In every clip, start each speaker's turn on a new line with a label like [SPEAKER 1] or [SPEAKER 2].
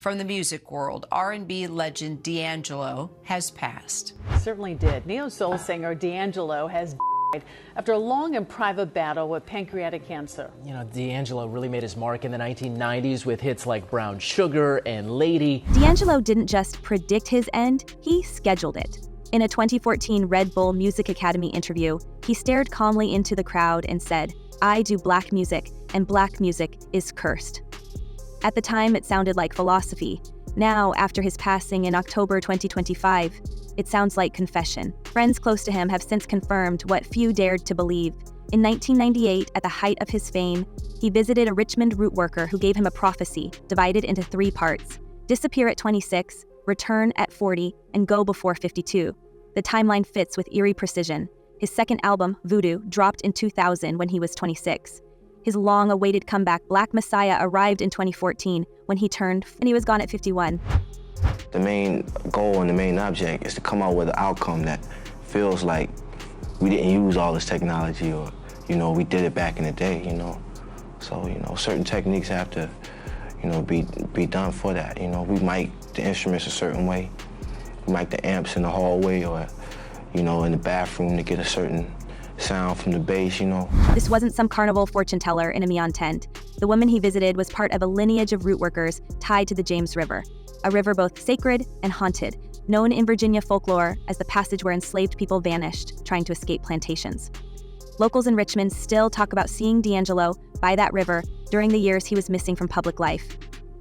[SPEAKER 1] From the music world, R&B legend D'Angelo has passed.
[SPEAKER 2] Certainly did. Neo-soul singer D'Angelo has died after a long and private battle with pancreatic cancer.
[SPEAKER 3] You know, D'Angelo really made his mark in the 1990s with hits like Brown Sugar and Lady.
[SPEAKER 4] D'Angelo didn't just predict his end, he scheduled it. In a 2014 Red Bull Music Academy interview, he stared calmly into the crowd and said, "I do black music, and black music is cursed." At the time, it sounded like philosophy. Now, after his passing in October 2025, it sounds like confession. Friends close to him have since confirmed what few dared to believe. In 1998, at the height of his fame, he visited a Richmond root worker who gave him a prophecy, divided into 3 parts: disappear at 26, return at 40, and go before 52. The timeline fits with eerie precision. His second album, Voodoo, dropped in 2000 when he was 26. His long-awaited comeback, Black Messiah, arrived in 2014 when he turned, and he was gone at 51.
[SPEAKER 5] The main goal and the main object is to come out with an outcome that feels like we didn't use all this technology, or, we did it back in the day, So, certain techniques have to, be done for that. We mic the instruments a certain way. We mic the amps in the hallway or, in the bathroom to get a certain sound from the bass,
[SPEAKER 4] This wasn't some carnival fortune teller in a neon tent. The woman he visited was part of a lineage of root workers tied to the James River, a river both sacred and haunted, known in Virginia folklore as the passage where enslaved people vanished, trying to escape plantations. Locals in Richmond still talk about seeing D'Angelo by that river during the years he was missing from public life,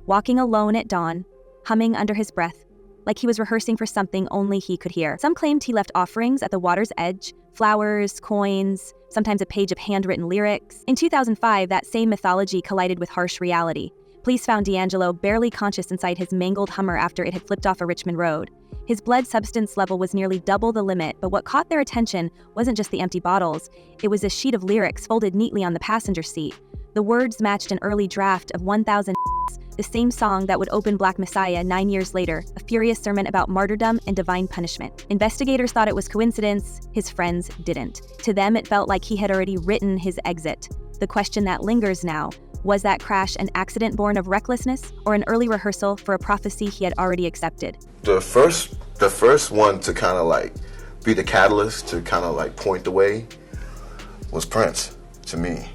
[SPEAKER 4] walking alone at dawn, humming under his breath, like he was rehearsing for something only he could hear. Some claimed he left offerings at the water's edge, flowers, coins, sometimes a page of handwritten lyrics. In 2005, that same mythology collided with harsh reality. Police found D'Angelo barely conscious inside his mangled Hummer after it had flipped off a Richmond road. His blood substance level was nearly double the limit, but what caught their attention wasn't just the empty bottles. It was a sheet of lyrics folded neatly on the passenger seat. The words matched an early draft of 1,000, the same song that would open Black Messiah 9 years later, a furious sermon about martyrdom and divine punishment. Investigators thought it was coincidence, his friends didn't. To them, it felt like he had already written his exit. The question that lingers now, was that crash an accident born of recklessness or an early rehearsal for a prophecy he had already accepted?
[SPEAKER 6] The first one to kind of be the catalyst to kind of point the way was Prince to me.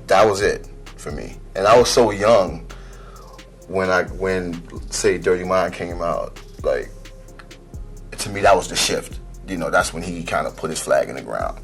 [SPEAKER 6] That was it for me. And I was so young when say Dirty Mind came out, to me that was the shift. That's when he kind of put his flag in the ground.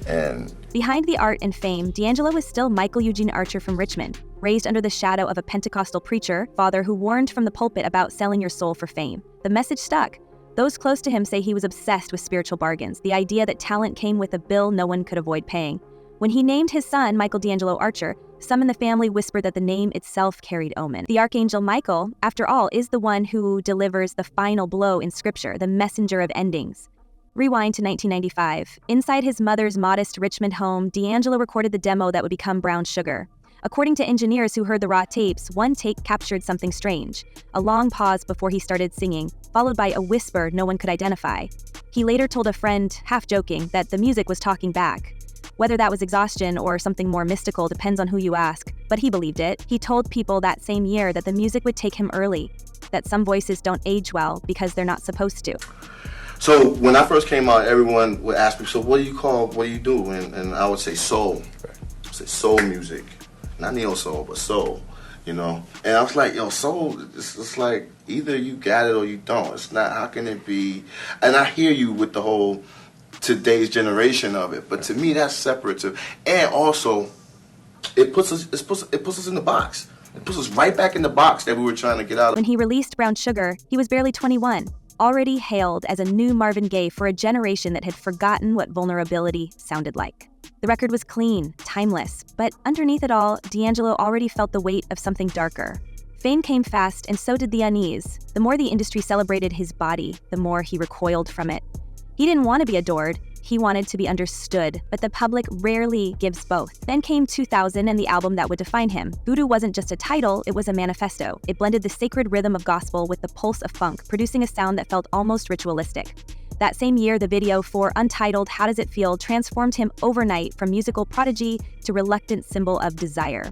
[SPEAKER 6] And
[SPEAKER 4] behind the art and fame, D'Angelo was still Michael Eugene Archer from Richmond, raised under the shadow of a Pentecostal preacher, father who warned from the pulpit about selling your soul for fame. The message stuck. Those close to him say he was obsessed with spiritual bargains, the idea that talent came with a bill no one could avoid paying. When he named his son Michael D'Angelo Archer, some in the family whispered that the name itself carried omen. The Archangel Michael, after all, is the one who delivers the final blow in Scripture, the messenger of endings. Rewind to 1995. Inside his mother's modest Richmond home, D'Angelo recorded the demo that would become Brown Sugar. According to engineers who heard the raw tapes, one take captured something strange. A long pause before he started singing, followed by a whisper no one could identify. He later told a friend, half joking, that the music was talking back. Whether that was exhaustion or something more mystical depends on who you ask, but he believed it. He told people that same year that the music would take him early, that some voices don't age well because they're not supposed to.
[SPEAKER 6] So when I first came out, everyone would ask me, so what do you do? And I would say soul. I say soul music. Not neo soul, but soul, And I was like, soul, it's like either you got it or you don't. It's not, how can it be? And I hear you with the whole today's generation of it, but to me that's separate too. And also, it puts us in the box. It puts us right back in the box that we were trying to get out of.
[SPEAKER 4] When he released Brown Sugar, he was barely 21, already hailed as a new Marvin Gaye for a generation that had forgotten what vulnerability sounded like. The record was clean, timeless, but underneath it all, D'Angelo already felt the weight of something darker. Fame came fast, and so did the unease. The more the industry celebrated his body, the more he recoiled from it. He didn't want to be adored, he wanted to be understood, but the public rarely gives both. Then came 2000 and the album that would define him. Voodoo wasn't just a title, it was a manifesto. It blended the sacred rhythm of gospel with the pulse of funk, producing a sound that felt almost ritualistic. That same year, the video for Untitled How Does It Feel transformed him overnight from musical prodigy to reluctant symbol of desire.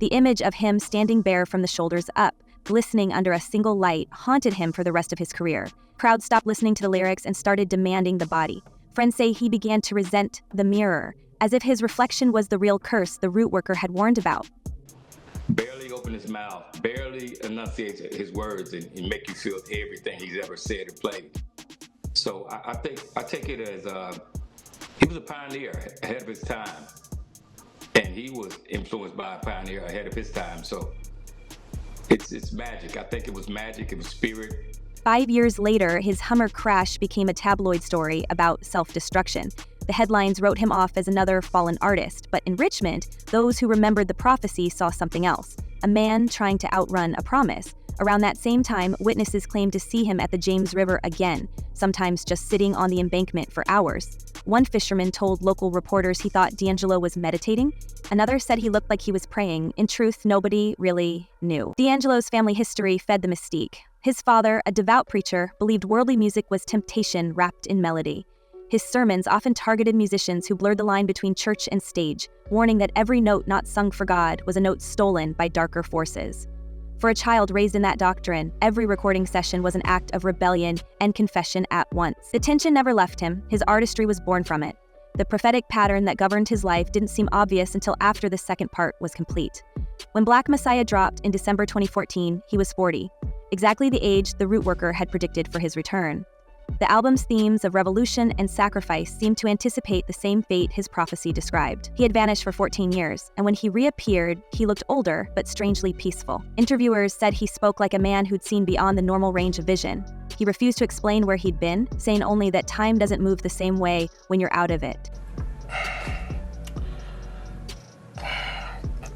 [SPEAKER 4] The image of him standing bare from the shoulders up, glistening under a single light, haunted him for the rest of his career. Crowds stopped listening to the lyrics and started demanding the body. Friends say he began to resent the mirror, as if his reflection was the real curse the root worker had warned about.
[SPEAKER 7] Barely open his mouth, barely enunciate his words and make you feel everything he's ever said or played. So I take it as he was a pioneer ahead of his time, and he was influenced by a pioneer ahead of his time. So it's magic. I think it was magic. It was spirit.
[SPEAKER 4] 5 years later, his Hummer crash became a tabloid story about self-destruction. The headlines wrote him off as another fallen artist, but in Richmond, those who remembered the prophecy saw something else, a man trying to outrun a promise. Around that same time, witnesses claimed to see him at the James River again, sometimes just sitting on the embankment for hours. One fisherman told local reporters he thought D'Angelo was meditating. Another said he looked like he was praying. In truth, nobody really knew. D'Angelo's family history fed the mystique. His father, a devout preacher, believed worldly music was temptation wrapped in melody. His sermons often targeted musicians who blurred the line between church and stage, warning that every note not sung for God was a note stolen by darker forces. For a child raised in that doctrine, every recording session was an act of rebellion and confession at once. The tension never left him. His artistry was born from it. The prophetic pattern that governed his life didn't seem obvious until after the second part was complete. When Black Messiah dropped in December 2014, he was 40, exactly the age the root worker had predicted for his return. The album's themes of revolution and sacrifice seemed to anticipate the same fate his prophecy described. He had vanished for 14 years, and when he reappeared, he looked older but strangely peaceful. Interviewers said he spoke like a man who'd seen beyond the normal range of vision. He refused to explain where he'd been, saying only that time doesn't move the same way when you're out of it.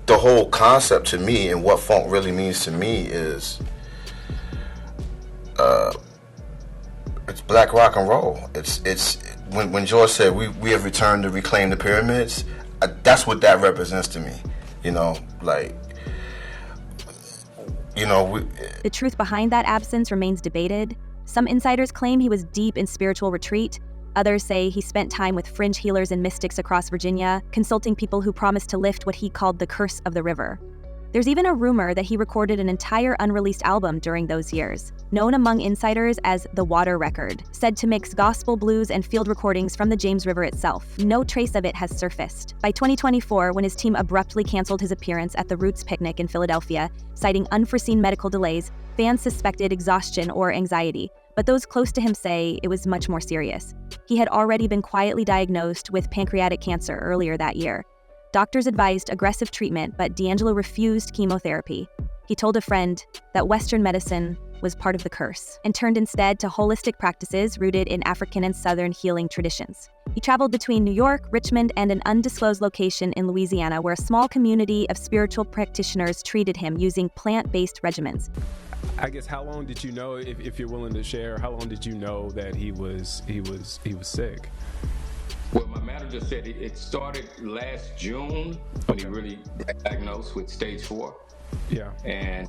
[SPEAKER 6] The whole concept to me and what funk really means to me is it's black rock and roll. It's when George said we have returned to reclaim the pyramids, that's what that represents to me. The
[SPEAKER 4] truth behind that absence remains debated. Some insiders claim he was deep in spiritual retreat. Others say he spent time with fringe healers and mystics across Virginia, consulting people who promised to lift what he called the curse of the river. There's even a rumor that he recorded an entire unreleased album during those years, known among insiders as the Water Record, said to mix gospel, blues, and field recordings from the James River itself. No trace of it has surfaced. By 2024, when his team abruptly canceled his appearance at the Roots picnic in Philadelphia, citing unforeseen medical delays, fans suspected exhaustion or anxiety, but those close to him say it was much more serious. He had already been quietly diagnosed with pancreatic cancer earlier that year. Doctors advised aggressive treatment, but D'Angelo refused chemotherapy. He told a friend that Western medicine was part of the curse and turned instead to holistic practices rooted in African and Southern healing traditions. He traveled between New York, Richmond, and an undisclosed location in Louisiana where a small community of spiritual practitioners treated him using plant-based regimens.
[SPEAKER 8] I guess how long did you know, if you're willing to share, how long did you know that he was sick?
[SPEAKER 7] Well, my manager said it started last June when he really got diagnosed with stage 4.
[SPEAKER 8] Yeah.
[SPEAKER 7] And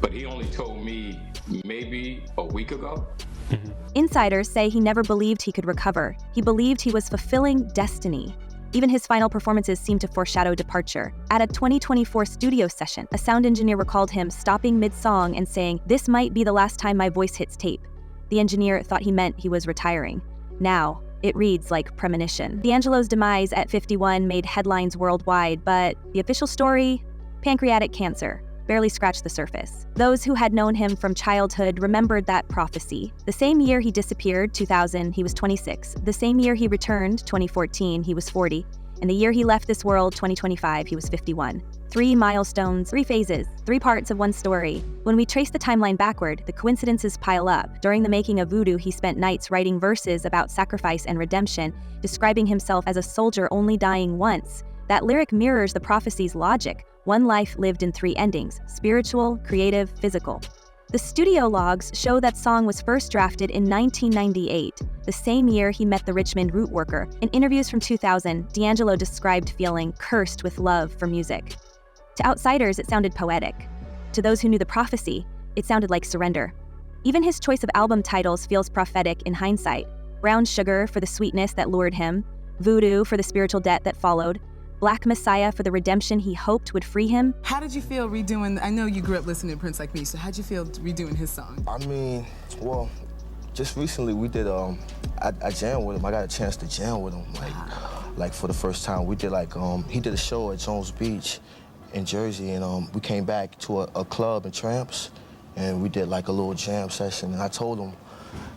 [SPEAKER 7] but he only told me maybe a week ago.
[SPEAKER 4] Mm-hmm. Insiders say he never believed he could recover. He believed he was fulfilling destiny. Even his final performances seemed to foreshadow departure. At a 2024 studio session, a sound engineer recalled him stopping mid-song and saying, "This might be the last time my voice hits tape." The engineer thought he meant he was retiring. Now, it reads like premonition. D'Angelo's demise at 51 made headlines worldwide, but the official story? Pancreatic cancer. Barely scratched the surface. Those who had known him from childhood remembered that prophecy. The same year he disappeared, 2000, he was 26. The same year he returned, 2014, he was 40. And the year he left this world, 2025, he was 51. 3 milestones, 3 phases, 3 parts of one story. When we trace the timeline backward, the coincidences pile up. During the making of Voodoo, he spent nights writing verses about sacrifice and redemption, describing himself as a soldier only dying once. That lyric mirrors the prophecy's logic. One life lived in 3 endings: spiritual, creative, physical. The studio logs show that song was first drafted in 1998, the same year he met the Richmond root worker. In interviews from 2000, D'Angelo described feeling cursed with love for music. To outsiders, it sounded poetic. To those who knew the prophecy, it sounded like surrender. Even his choice of album titles feels prophetic in hindsight. Brown Sugar for the sweetness that lured him, Voodoo for the spiritual debt that followed, Black Messiah for the redemption he hoped would free him.
[SPEAKER 9] How did you feel redoing, I know you grew up listening to Prince like me, so how'd you feel redoing his song?
[SPEAKER 5] I mean, well, just recently we did, I jammed with him. I got a chance to jam with him, like for the first time. We did he did a show at Jones Beach in Jersey, and we came back to a club in Tramps, and we did like a little jam session, and I told him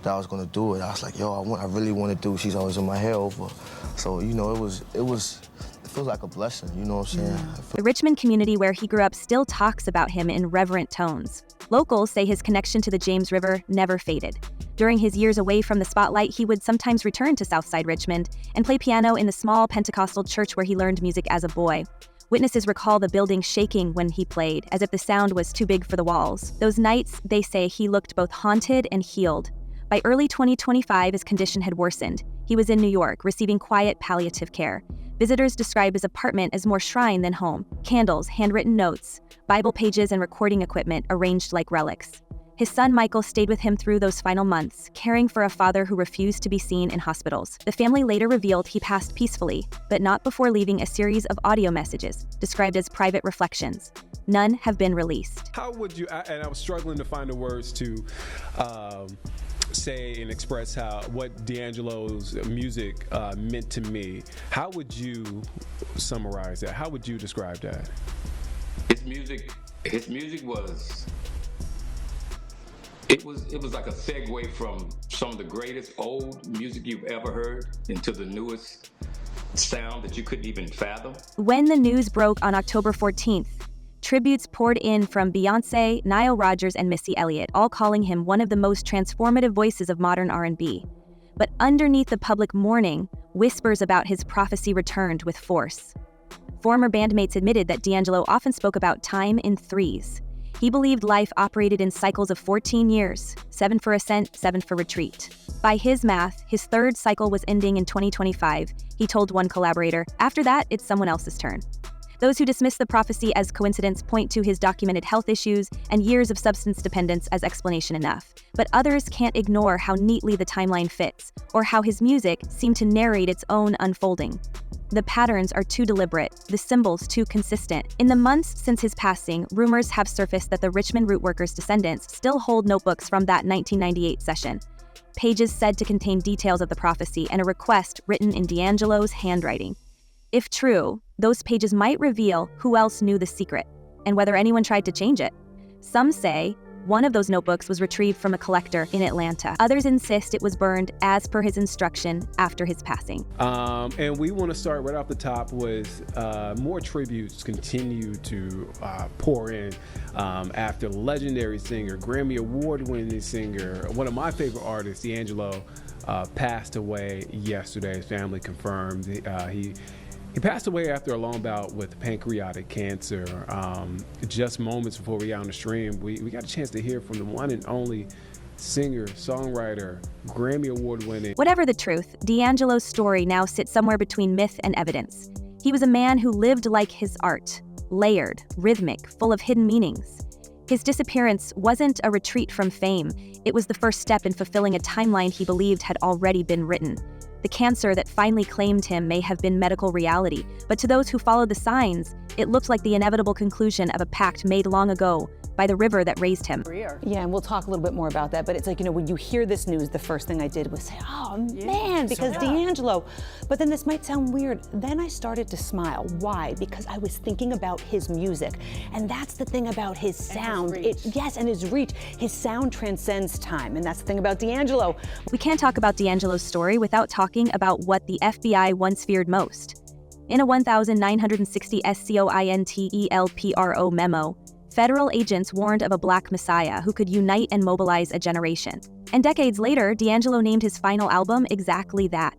[SPEAKER 5] that I was gonna do it. I was like, yo, I really wanna do She's Always in My Head Over. So, you know, it feels like a blessing, you know what I'm saying?
[SPEAKER 4] Yeah. The Richmond community where he grew up still talks about him in reverent tones. Locals say his connection to the James River never faded. During his years away from the spotlight, he would sometimes return to Southside Richmond and play piano in the small Pentecostal church where he learned music as a boy. Witnesses recall the building shaking when he played, as if the sound was too big for the walls. Those nights, they say, he looked both haunted and healed. By early 2025, his condition had worsened. He was in New York, receiving quiet palliative care. Visitors describe his apartment as more shrine than home. Candles, handwritten notes, Bible pages, and recording equipment arranged like relics. His son Michael stayed with him through those final months, caring for a father who refused to be seen in hospitals. The family later revealed he passed peacefully, but not before leaving a series of audio messages, described as private reflections. None have been released.
[SPEAKER 8] How would you, and I was struggling to find the words to say and express what D'Angelo's music meant to me. How would you summarize that? How would you describe that?
[SPEAKER 7] His music was it was like a segue from some of the greatest old music you've ever heard into the newest sound that you couldn't even fathom.
[SPEAKER 4] When the news broke on October 14th, tributes poured in from Beyoncé, Nile Rodgers, and Missy Elliott, all calling him one of the most transformative voices of modern R&B. But underneath the public mourning, whispers about his prophecy returned with force. Former bandmates admitted that D'Angelo often spoke about time in threes. He believed life operated in cycles of 14 years, 7 for ascent, 7 for retreat. By his math, his third cycle was ending in 2025, he told one collaborator. After that, it's someone else's turn. Those who dismiss the prophecy as coincidence point to his documented health issues and years of substance dependence as explanation enough. But others can't ignore how neatly the timeline fits, or how his music seemed to narrate its own unfolding. The patterns are too deliberate, the symbols too consistent. In the months since his passing, rumors have surfaced that the Richmond root workers' descendants still hold notebooks from that 1998 session. Pages said to contain details of the prophecy and a request written in D'Angelo's handwriting. If true, those pages might reveal who else knew the secret, and whether anyone tried to change it. Some say one of those notebooks was retrieved from a collector in Atlanta. Others insist it was burned as per his instruction after his passing.
[SPEAKER 8] And we want to start right off the top with more tributes continue to pour in after legendary singer, Grammy Award-winning singer, one of my favorite artists, D'Angelo, passed away yesterday. His family confirmed he passed away after a long bout with pancreatic cancer. Just moments before we got on the stream, we got a chance to hear from the one and only singer, songwriter, Grammy Award-winning.
[SPEAKER 4] Whatever the truth, D'Angelo's story now sits somewhere between myth and evidence. He was a man who lived like his art, layered, rhythmic, full of hidden meanings. His disappearance wasn't a retreat from fame. It was the first step in fulfilling a timeline he believed had already been written. The cancer that finally claimed him may have been medical reality, but to those who followed the signs, it looked like the inevitable conclusion of a pact made long ago by the river that raised him.
[SPEAKER 10] Yeah, and we'll talk a little bit more about that, but it's like, when you hear this news, the first thing I did was say, oh man, because D'Angelo. But then this might sound weird. Then I started to smile. Why? Because I was thinking about his music. And that's the thing about his sound. And his reach. His sound transcends time, and that's the thing about D'Angelo.
[SPEAKER 4] We can't talk about D'Angelo's story without talking about what the FBI once feared most. In a 1960 SCOINTELPRO memo, federal agents warned of a Black Messiah who could unite and mobilize a generation. And decades later, D'Angelo named his final album exactly that.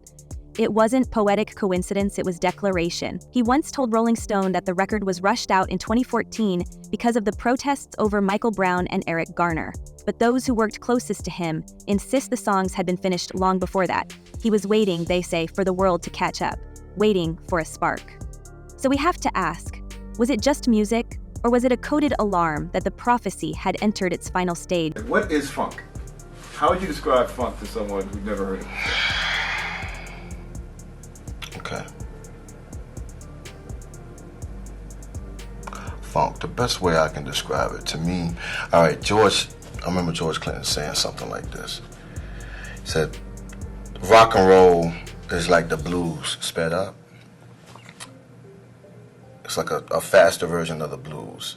[SPEAKER 4] It wasn't poetic coincidence, it was declaration. He once told Rolling Stone that the record was rushed out in 2014 because of the protests over Michael Brown and Eric Garner. But those who worked closest to him insist the songs had been finished long before that. He was waiting, they say, for the world to catch up, waiting for a spark. So we have to ask, was it just music? Or was it a coded alarm that the prophecy had entered its final stage?
[SPEAKER 11] What is funk? How would you describe funk to someone who'd never heard of it?
[SPEAKER 5] Okay.
[SPEAKER 6] funk, the best way I can describe it to me, all right, I remember George Clinton saying something like this. He said, rock and roll is like the blues sped up. It's like a faster version of the blues.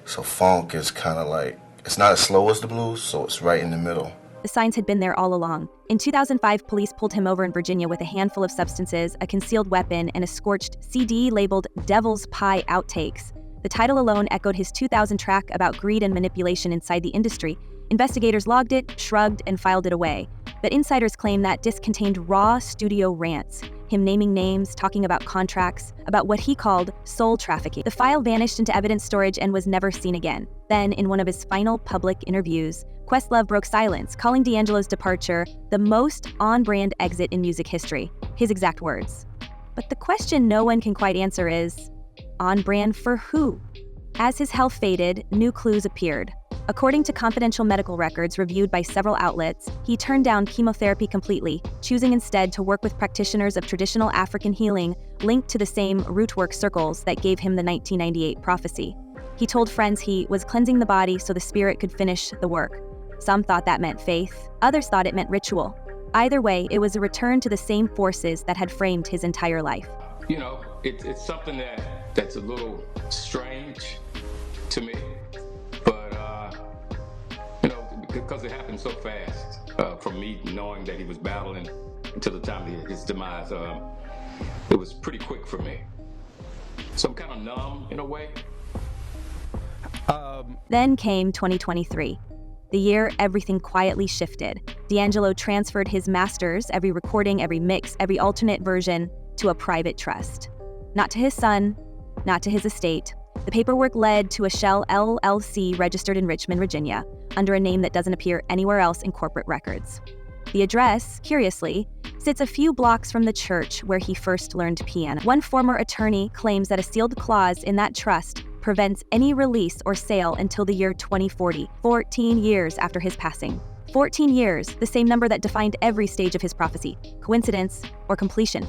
[SPEAKER 6] So funk is kind of like, it's not as slow as the blues, so it's right in the middle.
[SPEAKER 4] The signs had been there all along. In 2005, police pulled him over in Virginia with a handful of substances, a concealed weapon, and a scorched CD labeled Devil's Pie Outtakes. The title alone echoed his 2000 track about greed and manipulation inside the industry. Investigators logged it, shrugged, and filed it away. But insiders claim that disc contained raw studio rants, him naming names, talking about contracts, about what he called soul trafficking. The file vanished into evidence storage and was never seen again. Then, in one of his final public interviews, Questlove broke silence, calling D'Angelo's departure the most on-brand exit in music history. His exact words. But the question no one can quite answer is, on-brand for who? As his health faded, new clues appeared. According to confidential medical records reviewed by several outlets, he turned down chemotherapy completely, choosing instead to work with practitioners of traditional African healing linked to the same rootwork circles that gave him the 1998 prophecy. He told friends he was cleansing the body so the spirit could finish the work. Some thought that meant faith, others thought it meant ritual. Either way, it was a return to the same forces that had framed his entire life.
[SPEAKER 7] You know, it's something that's a little strange to me, but you know, because it happened so fast, from me knowing that he was battling until the time of his demise, it was pretty quick for me. So I'm kind of numb in a way.
[SPEAKER 4] Then came 2023. The year everything quietly shifted. D'Angelo transferred his masters, every recording, every mix, every alternate version, to a private trust. Not to his son, not to his estate. The paperwork led to a Shell LLC registered in Richmond, Virginia, under a name that doesn't appear anywhere else in corporate records. The address, curiously, sits a few blocks from the church where he first learned piano. One former attorney claims that a sealed clause in that trust prevents any release or sale until the year 2040, 14 years after his passing. 14 years, the same number that defined every stage of his prophecy. Coincidence or completion?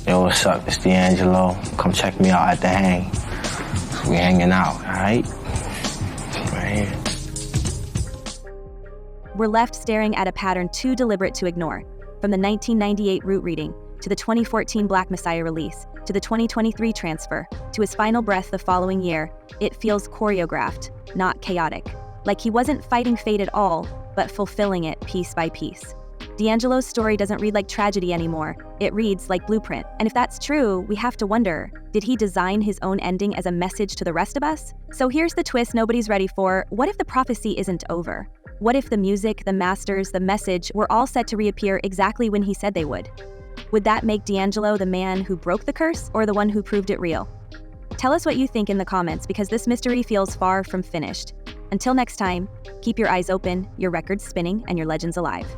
[SPEAKER 5] Yo, what's up? It's D'Angelo. Come check me out at the hang. We hanging out, all right? Right here.
[SPEAKER 4] We're left staring at a pattern too deliberate to ignore. From the 1998 root reading, to the 2014 Black Messiah release, to the 2023 transfer, to his final breath the following year, it feels choreographed, not chaotic. Like he wasn't fighting fate at all, but fulfilling it piece by piece. D'Angelo's story doesn't read like tragedy anymore. It reads like blueprint. And if that's true, we have to wonder, did he design his own ending as a message to the rest of us? So here's the twist nobody's ready for. What if the prophecy isn't over? What if the music, the masters, the message were all set to reappear exactly when he said they would? Would that make D'Angelo the man who broke the curse or the one who proved it real? Tell us what you think in the comments, because this mystery feels far from finished. Until next time, keep your eyes open, your records spinning, and your legends alive.